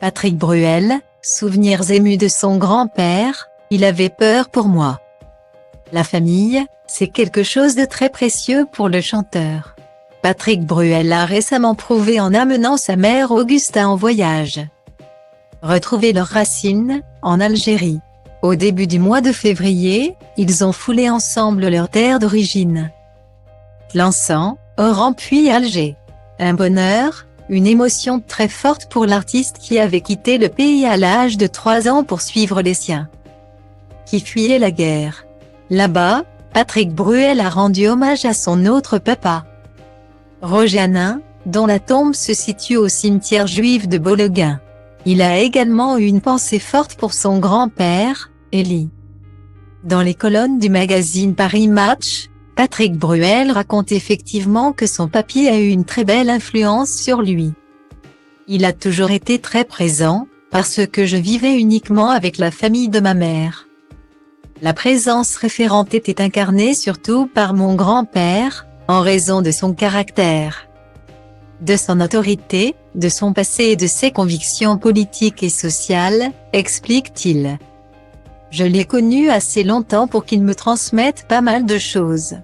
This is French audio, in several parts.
Patrick Bruel, souvenirs émus de son grand-père, il avait peur pour moi. La famille, c'est quelque chose de très précieux pour le chanteur. Patrick Bruel l'a récemment prouvé en amenant sa mère Augusta en voyage. Retrouver leurs racines, en Algérie. Au début du mois de février, ils ont foulé ensemble leur terre d'origine. Lançant, Oran puis Alger. Un bonheur, une émotion très forte pour l'artiste qui avait quitté le pays à l'âge de 3 ans pour suivre les siens, qui fuyaient la guerre. Là-bas, Patrick Bruel a rendu hommage à son autre papa, Roger Hanin, dont la tombe se situe au cimetière juif de Bologhine. Il a également eu une pensée forte pour son grand-père, Elie. Dans les colonnes du magazine Paris Match, Patrick Bruel raconte effectivement que son papy a eu une très belle influence sur lui. Il a toujours été très présent, parce que je vivais uniquement avec la famille de ma mère. La présence référente était incarnée surtout par mon grand-père, en raison de son caractère, de son autorité, de son passé et de ses convictions politiques et sociales, explique-t-il. Je l'ai connu assez longtemps pour qu'il me transmette pas mal de choses.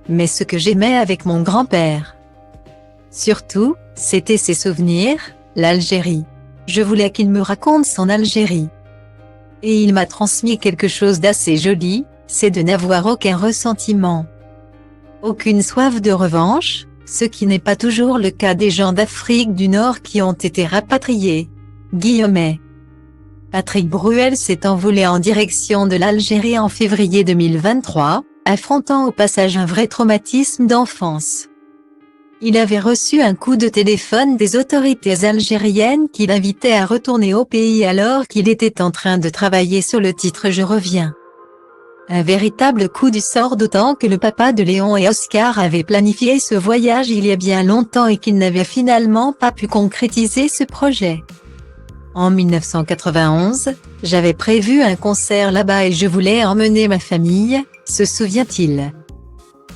Mais ce que j'aimais avec mon grand-père, surtout, c'était ses souvenirs, l'Algérie. Je voulais qu'il me raconte son Algérie. Et il m'a transmis quelque chose d'assez joli, c'est de n'avoir aucun ressentiment, aucune soif de revanche, ce qui n'est pas toujours le cas des gens d'Afrique du Nord qui ont été rapatriés. Guillemets. Patrick Bruel s'est envolé en direction de l'Algérie en février 2023, affrontant au passage un vrai traumatisme d'enfance. Il avait reçu un coup de téléphone des autorités algériennes qui l'invitaient à retourner au pays alors qu'il était en train de travailler sur le titre Je reviens. Un véritable coup du sort d'autant que le papa de Léon et Oscar avait planifié ce voyage il y a bien longtemps et qu'il n'avait finalement pas pu concrétiser ce projet. En 1991, j'avais prévu un concert là-bas et je voulais emmener ma famille, se souvient-il.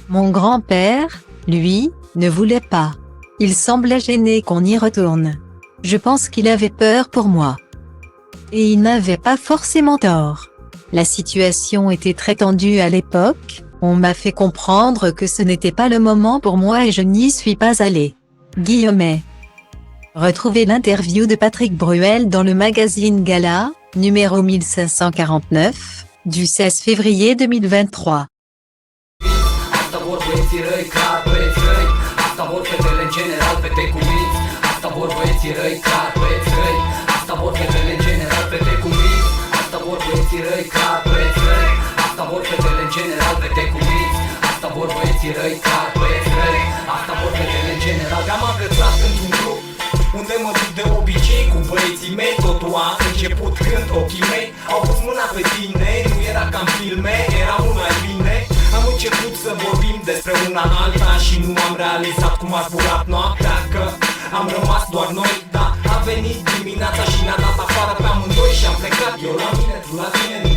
Mon grand-père, lui, ne voulait pas. Il semblait gêné qu'on y retourne. Je pense qu'il avait peur pour moi. Et il n'avait pas forcément tort. La situation était très tendue à l'époque, on m'a fait comprendre que ce n'était pas le moment pour moi et je n'y suis pas allé. Guillemets. Retrouvez l'interview de Patrick Bruel dans le magazine Gala, numéro 1549, du 16 février 2023. Te-am agățat într-un grup unde mă duc de obicei cu băieții mei. Totul a început când ochii mei au pus mâna pe tine. Nu era ca în filme, era mult mai bine. Am început să vorbim despre una alta și nu am realizat cum a zburat noaptea, că am rămas doar noi. Dar a venit dimineața și ne-a dat afară pe amândoi și am plecat. Eu la mine, tu la tine, nu